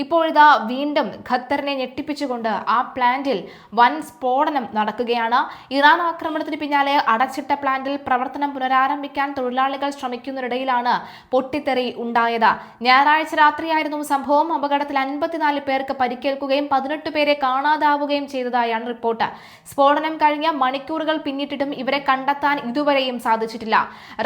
ഇപ്പോഴിതാ വീണ്ടും ഖത്തറിനെ ഞെട്ടിപ്പിച്ചുകൊണ്ട് ആ പ്ലാന്റിൽ വൻ സ്ഫോടനം നടക്കുകയാണ്. ഇറാൻ ആക്രമണത്തിന് പിന്നാലെ അടച്ചിട്ട പ്ലാന്റിൽ പ്രവർത്തനം പുനരാരംഭിക്കാൻ തൊഴിലാളികൾ ശ്രമിക്കുന്നതിനിടയിലാണ് പൊട്ടിത്തെറി ഉണ്ടായത്. ഞായറാഴ്ച രാത്രിയായിരുന്നു സംഭവം. അപകടത്തിൽ 54 പേർക്ക് പരിക്കേൽക്കുകയും 18 പേരെ കാണാതാവുകയും ചെയ്തതായാണ് റിപ്പോർട്ട്. സ്ഫോടനം കഴിഞ്ഞ മണിക്കൂറുകൾ പിന്നിട്ടിട്ടും ഇവരെ കണ്ടെത്താൻ ഇതുവരെയും സാധിച്ചിട്ടില്ല.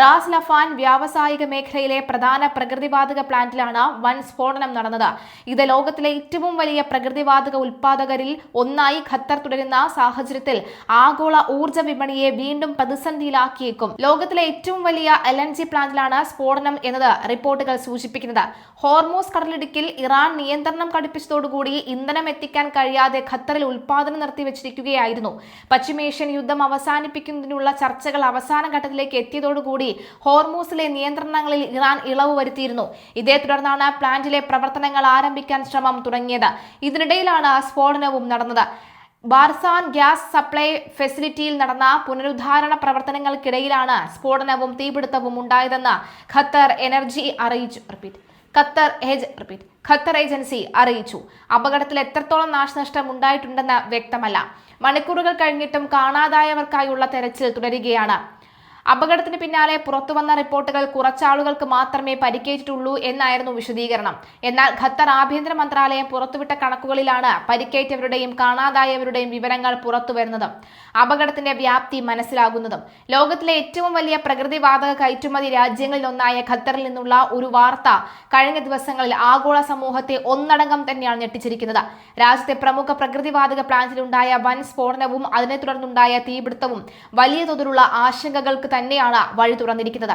റാസ് ലഫാൻ വ്യാവസായിക മേഖലയിലെ പ്രധാന പ്രകൃതിവാതക പ്ലാന്റിലാണ് വൻ സ്ഫോടനം നടന്നത്. ഇത് ലോകത്തിലെ ഏറ്റവും വലിയ പ്രകൃതിവാതക ഉൽപാദകരിൽ ഒന്നായി ഖത്തർ തുടരുന്ന സാഹചര്യത്തിൽ ആഗോള ഊർജ്ജ വിപണിയെ വീണ്ടും പ്രതിസന്ധിയിലാക്കിയേക്കും. ലോകത്തിലെ ഏറ്റവും വലിയ LNG പ്ലാന്റിലാണ് സ്ഫോടനം എന്നത് റിപ്പോർട്ടുകൾ സൂചിപ്പിക്കുന്നത്. ഹോർമൂസ് കടലിടുക്കിൽ ഇറാൻ നിയന്ത്രണം കടുപ്പിച്ചതോടുകൂടി ഇന്ധനം എത്തിക്കാൻ കഴിയാതെ ഖത്തറിൽ ഉൽപാദനം നിർത്തിവെച്ചിരിക്കുകയായിരുന്നു. പശ്ചിമേഷ്യൻ യുദ്ധം അവസാനിപ്പിക്കുന്നതിനുള്ള ചർച്ചകൾ അവസാന ഘട്ടത്തിലേക്ക് എത്തിയതോടുകൂടി ഹോർമൂസിലെ നിയന്ത്രണങ്ങളിൽ ഇറാൻ ഇളവ് വരുത്തിയിരുന്നു. ഇതേ തുടർന്നാണ് പ്ലാന്റിലെ പ്രവർത്തനങ്ങൾ ആരംഭിക്കാൻ ശ്രമം തുടങ്ങിയത്. ഇതിനിടയിലാണ് സ്ഫോടനവും നടന്നത്. ബാർസാൻ ഗ്യാസ് സപ്ലൈ ഫെസിലിറ്റിയിൽ നടന്ന പുനരുദ്ധാരണ പ്രവർത്തനങ്ങൾക്കിടയിലാണ് സ്ഫോടനവും തീപിടുത്തവും ഉണ്ടായതെന്ന് ഖത്തർ ഏജൻസി അറിയിച്ചു. അപകടത്തിൽ എത്രത്തോളം നാശനഷ്ടം ഉണ്ടായിട്ടുണ്ടെന്ന് വ്യക്തമല്ല. മണിക്കൂറുകൾ കഴിഞ്ഞിട്ടും കാണാതായവർക്കായുള്ള തെരച്ചിൽ തുടരുകയാണ്. അപകടത്തിന് പിന്നാലെ പുറത്തുവന്ന റിപ്പോർട്ടുകൾ കുറച്ചാളുകൾക്ക് മാത്രമേ പരിക്കേറ്റിട്ടുള്ളൂ എന്നായിരുന്നു വിശദീകരണം. എന്നാൽ ഖത്തർ ആഭ്യന്തര മന്ത്രാലയം പുറത്തുവിട്ട കണക്കുകളിലാണ് പരിക്കേറ്റവരുടെയും കാണാതായവരുടെയും വിവരങ്ങൾ പുറത്തുവരുന്നത്. അപകടത്തിന്റെ വ്യാപ്തി മനസ്സിലാകുന്നതും. ലോകത്തിലെ ഏറ്റവും വലിയ പ്രകൃതിവാതക കയറ്റുമതി രാജ്യങ്ങളിലൊന്നായ ഖത്തറിൽ നിന്നുള്ള ഒരു വാർത്ത കഴിഞ്ഞ ദിവസങ്ങളിൽ ആഗോള സമൂഹത്തെ ഒന്നടങ്കം തന്നെയാണ് ഞെട്ടിച്ചിരിക്കുന്നത്. രാജ്യത്തെ പ്രമുഖ പ്രകൃതിവാതക പ്ലാന്റിലുണ്ടായ വൻ സ്ഫോടനവും അതിനെ തുടർന്നുണ്ടായ തീപിടുത്തവും വലിയ തോതിലുള്ള ആശങ്കകൾക്ക് തന്നെയാണ് വഴി തുറന്നിരിക്കുന്നത്.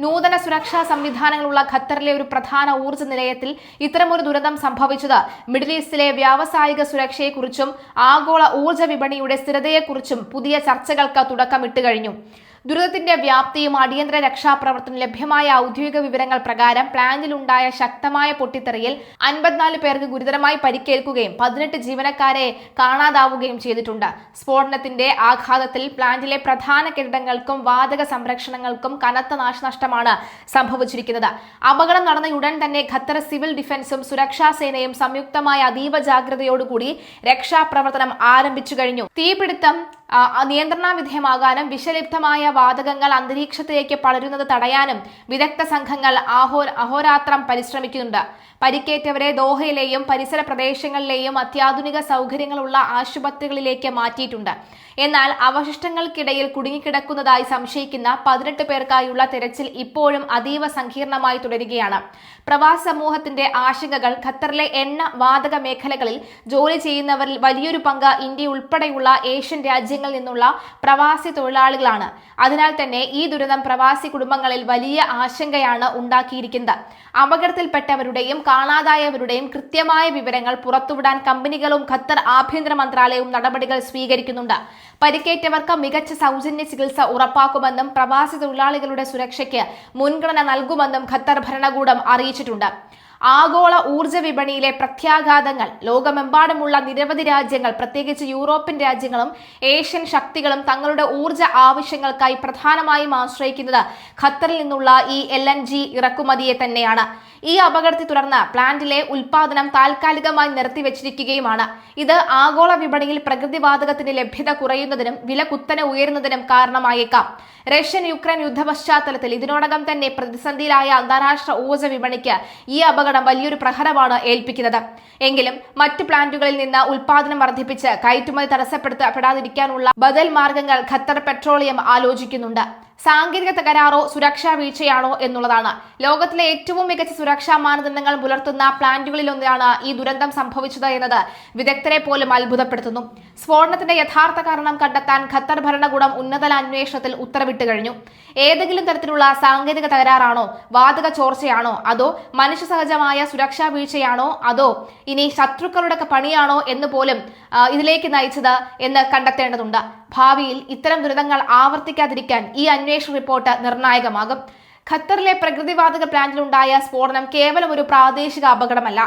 നൂതന സുരക്ഷാ സംവിധാനങ്ങളുള്ള ഖത്തറിലെ ഒരു പ്രധാന ഊർജ്ജ നിലയത്തിൽ ഇത്തരമൊരു ദുരന്തം സംഭവിച്ചത് മിഡിൽ ഈസ്റ്റിലെ വ്യാവസായിക സുരക്ഷയെക്കുറിച്ചും ആഗോള ഊർജ്ജ വിപണിയുടെ സ്ഥിരതയെക്കുറിച്ചും പുതിയ ചർച്ചകൾക്ക് തുടക്കമിട്ട് കഴിഞ്ഞു. ദുരിതത്തിന്റെ വ്യാപ്തിയും അടിയന്തര രക്ഷാപ്രവർത്തനം ലഭ്യമായ ഔദ്യോഗിക വിവരങ്ങൾ പ്രകാരം പ്ലാന്റിലുണ്ടായ ശക്തമായ പൊട്ടിത്തെറിയിൽ 54 പേർക്ക് ഗുരുതരമായി പരിക്കേൽക്കുകയും 18 ജീവനക്കാരെ കാണാതാവുകയും ചെയ്തിട്ടുണ്ട്. സ്ഫോടനത്തിന്റെ ആഘാതത്തിൽ പ്ലാന്റിലെ പ്രധാന കെട്ടിടങ്ങൾക്കും വാതക സംരക്ഷണങ്ങൾക്കും കനത്ത നാശനഷ്ടമാണ് സംഭവിച്ചിരിക്കുന്നത്. അപകടം നടന്നയുടൻ തന്നെ ഖത്തർ സിവിൽ ഡിഫൻസും സുരക്ഷാ സേനയും സംയുക്തമായ അതീവ ജാഗ്രതയോടുകൂടി രക്ഷാപ്രവർത്തനം ആരംഭിച്ചു കഴിഞ്ഞു. തീപിടുത്തം നിയന്ത്രണവിധേയമാകാനും വിഷലിപ്തമായ വാതകങ്ങൾ അന്തരീക്ഷത്തിലേക്ക് പടരുന്നത് തടയാനും വിദഗ്ധ സംഘങ്ങൾ അഹോരാത്രം പരിശ്രമിക്കുന്നുണ്ട്. പരിക്കേറ്റവരെ ദോഹയിലെയും പരിസര പ്രദേശങ്ങളിലെയും അത്യാധുനിക സൗകര്യങ്ങളുള്ള ആശുപത്രികളിലേക്ക് മാറ്റിയിട്ടുണ്ട്. എന്നാൽ അവശിഷ്ടങ്ങൾക്കിടയിൽ കുടുങ്ങിക്കിടക്കുന്നതായി സംശയിക്കുന്ന 18 പേർക്കായുള്ള തെരച്ചിൽ ഇപ്പോഴും അതീവ സങ്കീർണമായി തുടരുകയാണ്. പ്രവാസി സമൂഹത്തിന്റെ ആശങ്കകൾ. ഖത്തറിലെ എണ്ണ വാതക മേഖലകളിൽ ജോലി ചെയ്യുന്നവരിൽ വലിയൊരു പങ്ക് ഇന്ത്യ ഉൾപ്പെടെയുള്ള ഏഷ്യൻ രാജ്യങ്ങളിൽ നിന്നുള്ള പ്രവാസി തൊഴിലാളികളാണ്. അതിനാൽ തന്നെ ഈ ദുരന്തം പ്രവാസി കുടുംബങ്ങളിൽ വലിയ ആശങ്കയാണ് ഉണ്ടാക്കിയിരിക്കുന്നത്. അപകടത്തിൽപ്പെട്ടവരുടെയും കാണാതായവരുടെയും കൃത്യമായ വിവരങ്ങൾ പുറത്തുവിടാൻ കമ്പനികളും ഖത്തർ ആഭ്യന്തര മന്ത്രാലയവും നടപടികൾ സ്വീകരിക്കുന്നുണ്ട്. പരിക്കേറ്റവർക്ക് മികച്ച സൗജന്യ ചികിത്സ ഉറപ്പാക്കുമെന്നും പ്രവാസി തൊഴിലാളികളുടെ സുരക്ഷയ്ക്ക് മുൻഗണന നൽകുമെന്നും ഖത്തർ ഭരണകൂടം അറിയിച്ചിട്ടുണ്ട്. ആഗോള ഊർജ്ജ വിപണിയിലെ പ്രത്യാഘാതങ്ങൾ. ലോകമെമ്പാടുമുള്ള നിരവധി രാജ്യങ്ങൾ, പ്രത്യേകിച്ച് യൂറോപ്യൻ രാജ്യങ്ങളും ഏഷ്യൻ ശക്തികളും തങ്ങളുടെ ഊർജ്ജ ആവശ്യങ്ങൾക്കായി പ്രധാനമായും ആശ്രയിക്കുന്നത് ഖത്തറിൽ നിന്നുള്ള ഈ LNG ഇറക്കുമതിയെ തന്നെയാണ്. ഈ അപകടത്തെ തുടർന്ന് പ്ലാന്റിലെ ഉൽപാദനം താൽക്കാലികമായി നിർത്തിവെച്ചിരിക്കുകയുമാണ്. ഇത് ആഗോള വിപണിയിൽ പ്രകൃതിവാതകത്തിന്റെ ലഭ്യത കുറയുന്നതിനും വില കുത്തനെ ഉയരുന്നതിനും കാരണമായേക്കാം. റഷ്യൻ യുക്രൈൻ യുദ്ധ പശ്ചാത്തലത്തിൽ ഇതിനോടകം തന്നെ പ്രതിസന്ധിയിലായ അന്താരാഷ്ട്ര ഊർജ്ജ വിപണിക്ക് ഈ അപകടം വലിയൊരു പ്രഹരമാണ് ഏൽപ്പിക്കുന്നത്. എങ്കിലും മറ്റു പ്ലാന്റുകളിൽ നിന്ന് ഉൽപാദനം വർദ്ധിപ്പിച്ച് കയറ്റുമതി തടസ്സപ്പെടാതിരിക്കാനുള്ള ബദൽ മാർഗങ്ങൾ ഖത്തർ പെട്രോളിയം ആലോചിക്കുന്നുണ്ട്. സാങ്കേതിക തകരാറോ സുരക്ഷാ വീഴ്ചയാണോ എന്നുള്ളതാണ്. ലോകത്തിലെ ഏറ്റവും മികച്ച സുരക്ഷാ മാനദണ്ഡങ്ങൾ പുലർത്തുന്ന പ്ലാന്റുകളിലൊന്നാണ് ഈ ദുരന്തം സംഭവിച്ചത് എന്നത് വിദഗ്ധരെ പോലും അത്ഭുതപ്പെടുത്തുന്നു. സ്ഫോടനത്തിന്റെ യഥാർത്ഥ കാരണം കണ്ടെത്താൻ ഖത്തർ ഭരണകൂടം ഉന്നതതല അന്വേഷണത്തിൽ ഉത്തരവിട്ട് കഴിഞ്ഞു. ഏതെങ്കിലും തരത്തിലുള്ള സാങ്കേതിക തകരാറാണോ, വാതക ചോർച്ചയാണോ, അതോ മനുഷ്യസഹജമായ സുരക്ഷാ വീഴ്ചയാണോ, അതോ ഇനി ശത്രുക്കളുടെ പണിയാണോ എന്ന് പോലും ഇതിലേക്ക് നയിച്ചത് എന്ന് കണ്ടെത്തേണ്ടതുണ്ട്. ഭാവിയിൽ ഇത്തരം ദുരിതങ്ങൾ ആവർത്തിക്കാതിരിക്കാൻ ഈ അന്വേഷണ റിപ്പോർട്ട് നിർണായകമാകും. ഖത്തറിലെ പ്രകൃതിവാതക പ്ലാന്റിലുണ്ടായ സ്ഫോടനം കേവലം ഒരു പ്രാദേശിക അപകടമല്ല,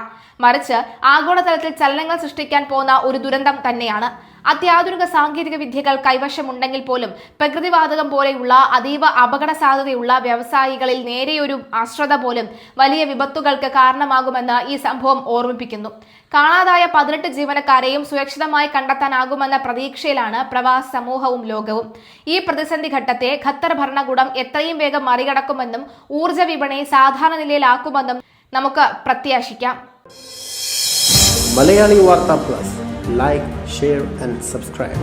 മറിച്ച് ആഗോളതലത്തിൽ ചലനങ്ങൾ സൃഷ്ടിക്കാൻ പോകുന്ന ഒരു ദുരന്തം തന്നെയാണ്. അത്യാധുനിക സാങ്കേതിക വിദ്യകൾ കൈവശമുണ്ടെങ്കിൽ പോലും പ്രകൃതിവാതകം പോലെയുള്ള അതീവ അപകട സാധ്യതയുള്ള വ്യവസായികളിൽ നേരെയൊരു അശ്രദ്ധ പോലും വലിയ വിപത്തുകൾക്ക് കാരണമാകുമെന്ന് ഈ സംഭവം ഓർമ്മിപ്പിക്കുന്നു. കാണാതായ 18 ജീവനക്കാരെയും സുരക്ഷിതമായി കണ്ടെത്താനാകുമെന്ന പ്രതീക്ഷയിലാണ് പ്രവാസി സമൂഹവും ലോകവും. ഈ പ്രതിസന്ധി ഘട്ടത്തെ ഖത്തർ ഭരണകൂടം എത്രയും വേഗം മറികടക്കുമെന്നും ഊർജ്ജ വിപണി സാധാരണ നിലയിലാക്കുമെന്നും നമുക്ക് പ്രത്യാശിക്കാം. മലയാളി വാർത്ത plus, like, share and subscribe.